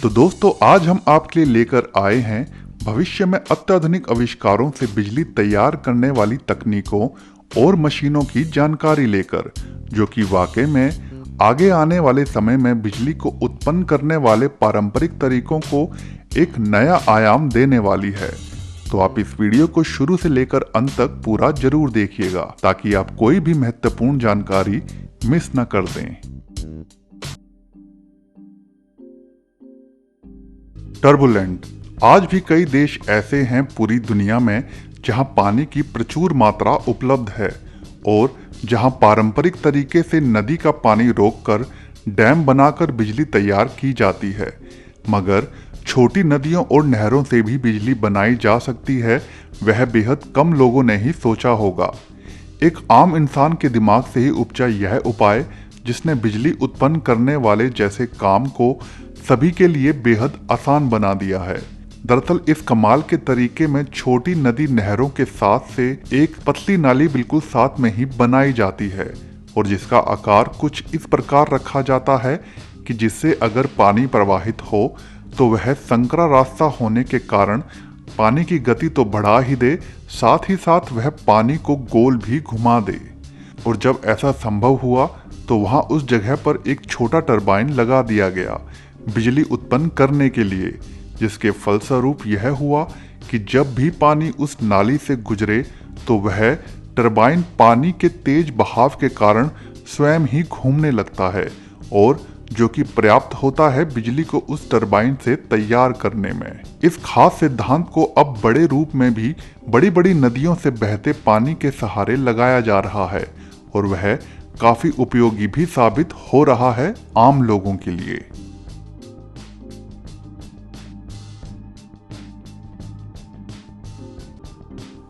तो दोस्तों आज हम आपके लिए लेकर आए हैं भविष्य में अत्याधुनिक आविष्कारों से बिजली तैयार करने वाली तकनीकों और मशीनों की जानकारी लेकर, जो कि वाकई में आगे आने वाले समय में बिजली को उत्पन्न करने वाले पारंपरिक तरीकों को एक नया आयाम देने वाली है। तो आप इस वीडियो को शुरू से लेकर अंत तक पूरा जरूर देखिएगा ताकि आप कोई भी महत्वपूर्ण जानकारी मिस न कर दें। टर्बुलेंट। आज भी कई देश ऐसे हैं पूरी दुनिया में जहां पानी की प्रचुर मात्रा उपलब्ध है और जहां पारंपरिक तरीके से नदी का पानी रोककर डैम बनाकर बिजली तैयार की जाती है, मगर छोटी नदियों और नहरों से भी बिजली बनाई जा सकती है, वह बेहद कम लोगों ने ही सोचा होगा। एक आम इंसान के दिमाग से ही उपजा यह उपाय, जिसने बिजली उत्पन्न करने वाले जैसे काम को सभी के लिए बेहद आसान बना दिया है। दरअसल इस कमाल के तरीके में छोटी नदी नहरों के साथ से एक पतली नाली बिल्कुल साथ में ही बनाई जाती है और जिसका आकार कुछ इस प्रकार रखा जाता है कि जिससे अगर पानी प्रवाहित हो तो वह संकरा रास्ता होने के कारण पानी की गति तो बढ़ा ही दे, साथ ही साथ वह पानी को गोल भी घुमा दे। और जब ऐसा संभव हुआ तो वहां उस जगह पर एक छोटा टरबाइन लगा दिया गया बिजली उत्पन्न करने के लिए, जिसके फलस्वरूप यह हुआ कि जब भी पानी उस नाली से गुजरे तो वह टरबाइन पानी के तेज बहाव के कारण स्वयं ही घूमने लगता है, और जो कि पर्याप्त होता है बिजली को उस टरबाइन से तैयार करने में। इस खास सिद्धांत को अब बड़े रूप में भी बड़ी बड़ी नदियों से बहते पानी के सहारे लगाया जा रहा है और वह काफी उपयोगी भी साबित हो रहा है आम लोगों के लिए।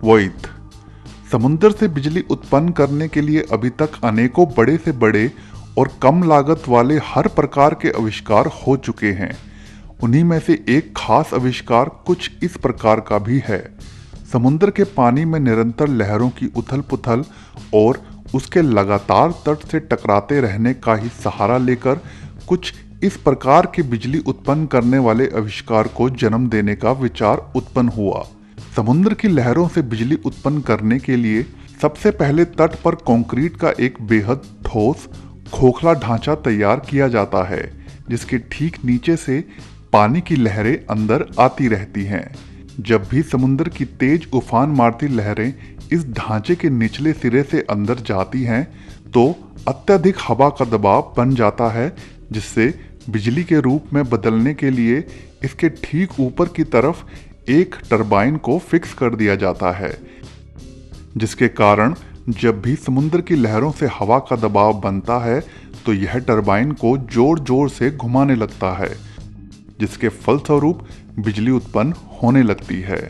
वोइत। समुद्र से बिजली उत्पन्न करने के लिए अभी तक अनेकों बड़े से बड़े और कम लागत वाले हर प्रकार के आविष्कार हो चुके हैं। उन्हीं में से एक खास आविष्कार कुछ इस प्रकार का भी है। समुद्र के पानी में निरंतर लहरों की उथल पुथल और उसके लगातार तट से टकराते रहने का ही सहारा लेकर कुछ इस प्रकार के बिजली उत्पन्न करने वाले आविष्कार को जन्म देने का विचार उत्पन्न हुआ। समुद्र की लहरों से बिजली उत्पन्न करने के लिए सबसे पहले तट पर कंक्रीट का एक बेहद ठोस खोखला ढांचा तैयार किया जाता है, जिसके ठीक नीचे से पानी की लहरें अंदर आती रहती हैं। जब भी समुद्र की तेज उफान मारती लहरें इस ढांचे के निचले सिरे से अंदर जाती हैं तो अत्यधिक हवा का दबाव बन जाता है, जिससे बिजली के रूप में बदलने के लिए इसके ठीक ऊपर की तरफ एक टरबाइन को फिक्स कर दिया जाता है, जिसके कारण जब भी समुद्र की लहरों से हवा का दबाव बनता है तो यह टरबाइन को जोर जोर से घुमाने लगता है, जिसके फलस्वरूप बिजली उत्पन्न होने लगती है।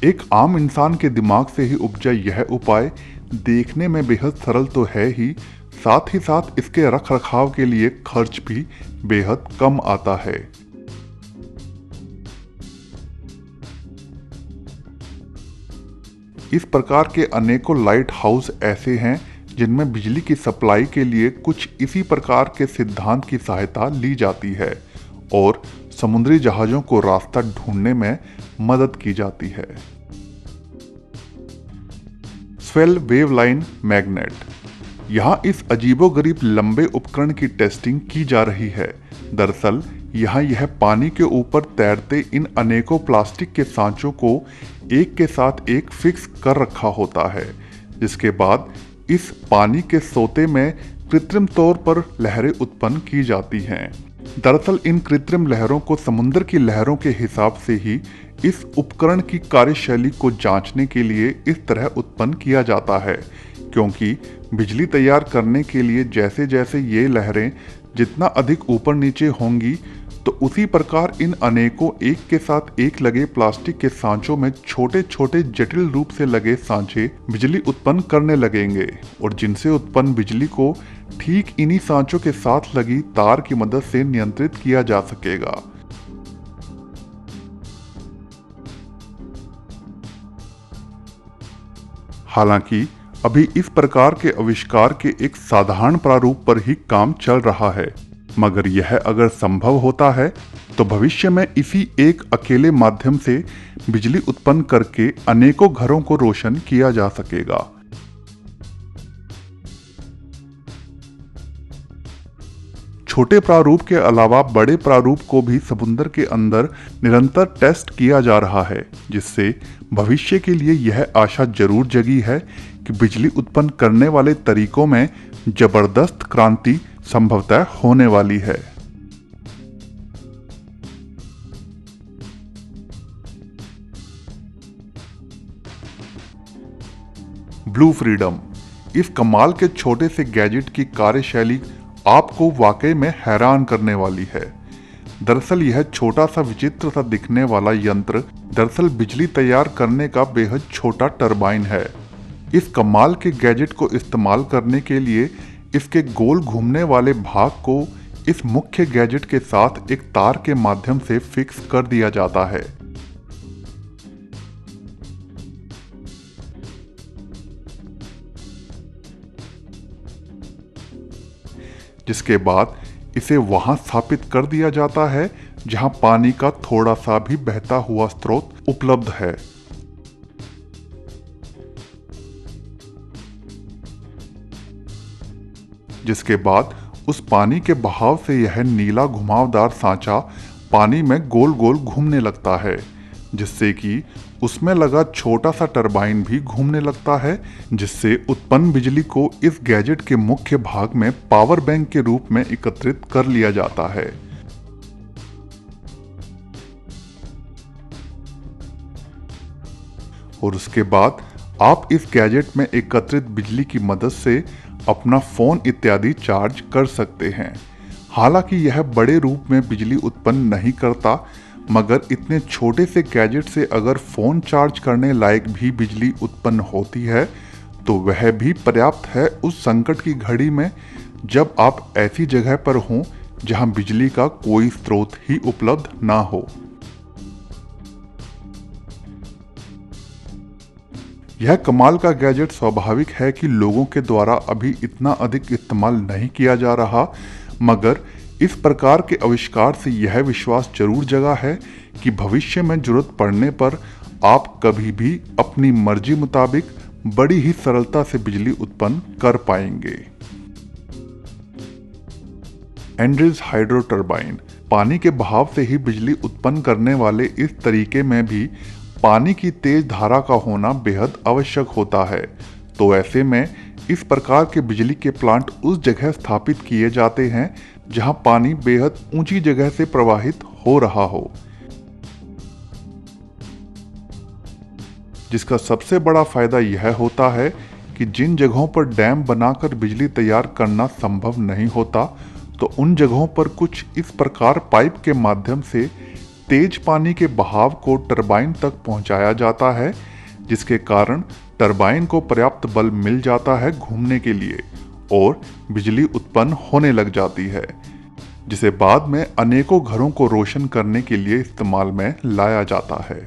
एक आम इंसान के दिमाग से ही उपजा यह उपाय देखने में बेहद सरल तो है ही, साथ ही साथ इसके रख रखाव के लिए खर्च भी बेहद कम आता है। इस प्रकार के अनेकों लाइट हाउस ऐसे हैं जिनमें बिजली की सप्लाई के लिए कुछ इसी प्रकार के सिद्धांत की सहायता ली जाती है और समुद्री जहाजों को रास्ता ढूंढने में मदद की जाती है। Swell waveline magnet. यहाँ इस अजीबोगरीब लंबे उपकरण की टेस्टिंग की जा रही है। दरअसल यहाँ यह पानी के ऊपर तैरते इन अनेकों प्लास्टिक के सांचों को एक के साथ एक फिक्स कर रखा होता है, जिसके बाद इस पानी के सोते में कृत्रिम तौर पर लहरें उत्पन्न की जाती हैं। दरअसल इन कृत्रिम लहरों को समुद्र की लहरों के हिसाब से ही इस उपकरण की कार्यशैली को जांचने के लिए इस तरह उत्पन्न किया जाता है, क्योंकि बिजली तैयार करने के लिए जैसे जैसे ये लहरें जितना अधिक ऊपर नीचे होंगी तो उसी प्रकार इन अनेकों एक के साथ एक लगे प्लास्टिक के सांचों में छोटे छोटे जटिल रूप से लगे सांचे बिजली उत्पन्न करने लगेंगे और जिनसे उत्पन्न बिजली को ठीक इन्हीं सांचों के साथ लगी तार की मदद से नियंत्रित किया जा सकेगा। हालांकि अभी इस प्रकार के आविष्कार के एक साधारण प्रारूप पर ही काम चल रहा है, मगर यह अगर संभव होता है तो भविष्य में इसी एक अकेले माध्यम से बिजली उत्पन्न करके अनेकों घरों को रोशन किया जा सकेगा। छोटे प्रारूप के अलावा बड़े प्रारूप को भी समुद्र के अंदर निरंतर टेस्ट किया जा रहा है, जिससे भविष्य के लिए यह आशा जरूर जगी है कि बिजली उत्पन्न करने वाले तरीकों में जबरदस्त क्रांति संभवतः होने वाली है। ब्लू फ्रीडम, इस कमाल के छोटे से गैजेट की कार्यशैली आपको वाकई में हैरान करने वाली है। दरअसल यह छोटा सा विचित्र सा दिखने वाला यंत्र दरअसल बिजली तैयार करने का बेहद छोटा टरबाइन है। इस कमाल के गैजेट को इस्तेमाल करने के लिए इसके गोल घूमने वाले भाग को इस मुख्य गैजेट के साथ एक तार के माध्यम से फिक्स कर दिया जाता है। जिसके बाद इसे वहां स्थापित कर दिया जाता है जहां पानी का थोड़ा सा भी बहता हुआ स्रोत उपलब्ध है। जिसके बाद उस पानी के बहाव से यह नीला घुमावदार सांचा पानी में गोल गोल घूमने लगता है, जिससे कि उसमें लगा छोटा सा टरबाइन भी घूमने लगता है, जिससे उत्पन्न बिजली को इस गैजेट के मुख्य भाग में पावर बैंक के रूप में एकत्रित कर लिया जाता है। और उसके बाद आप इस गैजेट में एकत्रित बिजली की मदद से अपना फोन इत्यादि चार्ज कर सकते हैं। हालांकि यह बड़े रूप में बिजली उत्पन्न नहीं करता, मगर इतने छोटे से गैजेट से अगर फोन चार्ज करने लायक भी बिजली उत्पन्न होती है तो वह भी पर्याप्त है उस संकट की घड़ी में जब आप ऐसी जगह पर हों जहां बिजली का कोई स्रोत ही उपलब्ध ना हो। यह कमाल का गैजेट स्वाभाविक है कि लोगों के द्वारा अभी इतना अधिक इस्तेमाल नहीं किया जा रहा, मगर इस प्रकार के आविष्कार से यह विश्वास जरूर जगा है कि भविष्य में जरूरत पड़ने पर आप कभी भी अपनी मर्जी मुताबिक बड़ी ही सरलता से बिजली उत्पन्न कर पाएंगे। एंड्रीज हाइड्रो टरबाइन, पानी के बहाव से ही बिजली उत्पन्न करने वाले इस तरीके में भी पानी की तेज धारा का होना बेहद आवश्यक होता है। तो ऐसे में इस प्रकार के बिजली के प्लांट उस जगह स्थापित किए जाते हैं जहां पानी बेहद ऊंची जगह से प्रवाहित हो रहा हो। जिसका सबसे बड़ा फायदा यह होता है कि जिन जगहों पर डैम बनाकर बिजली तैयार करना संभव नहीं होता, तो उन जगहों पर कुछ इस प्रकार पाइप के माध्यम से तेज पानी के बहाव को टरबाइन तक पहुंचाया जाता है, जिसके कारण टरबाइन को पर्याप्त बल मिल जाता है घूमने के लिए और बिजली उत्पन्न होने लग जाती है, जिसे बाद में अनेकों घरों को रोशन करने के लिए इस्तेमाल में लाया जाता है।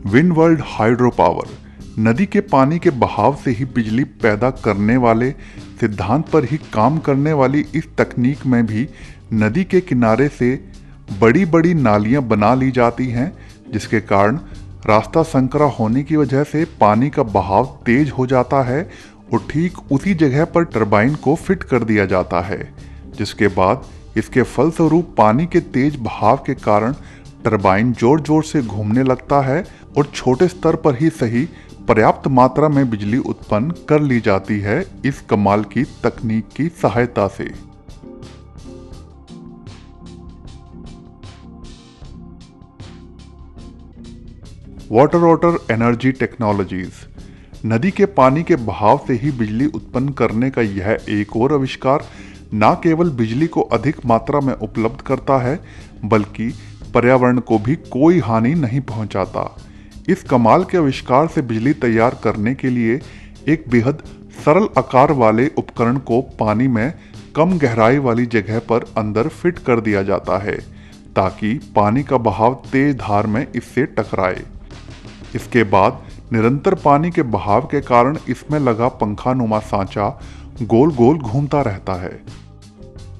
विंड वर्ल्ड हाइड्रो पावर, नदी के पानी के बहाव से ही बिजली पैदा करने वाले सिद्धांत पर ही काम करने वाली इस तकनीक में भी नदी के किनारे से बड़ी बड़ी नालियां बना ली जाती हैं, जिसके कारण रास्ता संकरा होने की वजह से पानी का बहाव तेज हो जाता है और ठीक उसी जगह पर टरबाइन को फिट कर दिया जाता है, जिसके बाद इसके फलस्वरूप पानी के तेज बहाव के कारण टरबाइन जोर जोर से घूमने लगता है और छोटे स्तर पर ही सही पर्याप्त मात्रा में बिजली उत्पन्न कर ली जाती है इस कमाल की तकनीक की सहायता से। वाटर एनर्जी टेक्नोलॉजीज, नदी के पानी के बहाव से ही बिजली उत्पन्न करने का यह एक और आविष्कार न केवल बिजली को अधिक मात्रा में उपलब्ध करता है, बल्कि पर्यावरण को भी कोई हानि नहीं पहुंचाता। इस कमाल के आविष्कार से बिजली तैयार करने के लिए एक बेहद सरल आकार वाले उपकरण को पानी में कम गहराई वाली जगह पर अंदर फिट कर दिया जाता है ताकि पानी का बहाव तेज धार में इससे टकराए। इसके बाद निरंतर पानी के बहाव के कारण इसमें लगा पंखानुमा सांचा गोल गोल घूमता रहता है,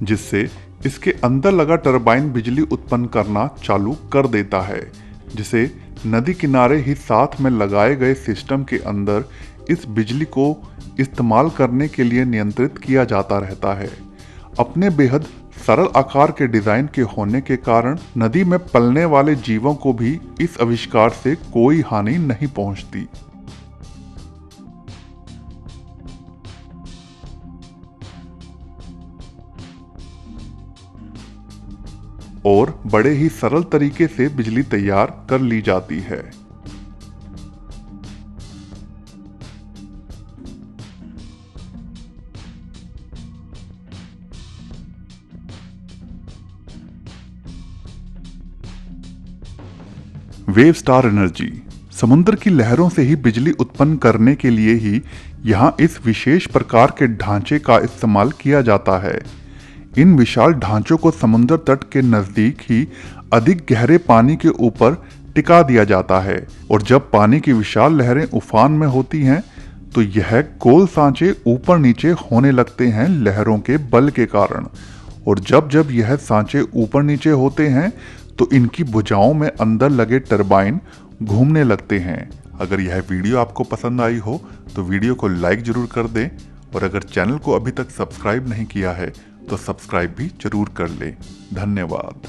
जिससे इसके अंदर लगा टरबाइन बिजली उत्पन्न करना चालू कर देता है, जिसे नदी किनारे ही साथ में लगाए गए सिस्टम के अंदर इस बिजली को इस्तेमाल करने के लिए नियंत्रित किया जाता रहता है। अपने बेहद सरल आकार के डिजाइन के होने के कारण नदी में पलने वाले जीवों को भी इस आविष्कार से कोई हानि नहीं पहुंचती। और बड़े ही सरल तरीके से बिजली तैयार कर ली जाती है। वेव स्टार एनर्जी समुद्र की लहरों से ही बिजली उत्पन्न करने के लिए ही यहाँ इस विशेष प्रकार के ढांचे का इस्तेमाल किया जाता है। इन विशाल ढांचों को समुद्र तट के नजदीक ही अधिक गहरे पानी के ऊपर टिका दिया जाता है और जब पानी की विशाल लहरें उफान में होती हैं तो यह गोल सांचे ऊपर नीचे होने लगते हैं लहरों के बल के कारण। और जब जब यह सांचे ऊपर नीचे होते हैं तो इनकी भुजाओं में अंदर लगे टरबाइन घूमने लगते हैं। अगर यह वीडियो आपको पसंद आई हो तो वीडियो को लाइक जरूर कर दें और अगर चैनल को अभी तक सब्सक्राइब नहीं किया है तो सब्सक्राइब भी जरूर कर लें। धन्यवाद।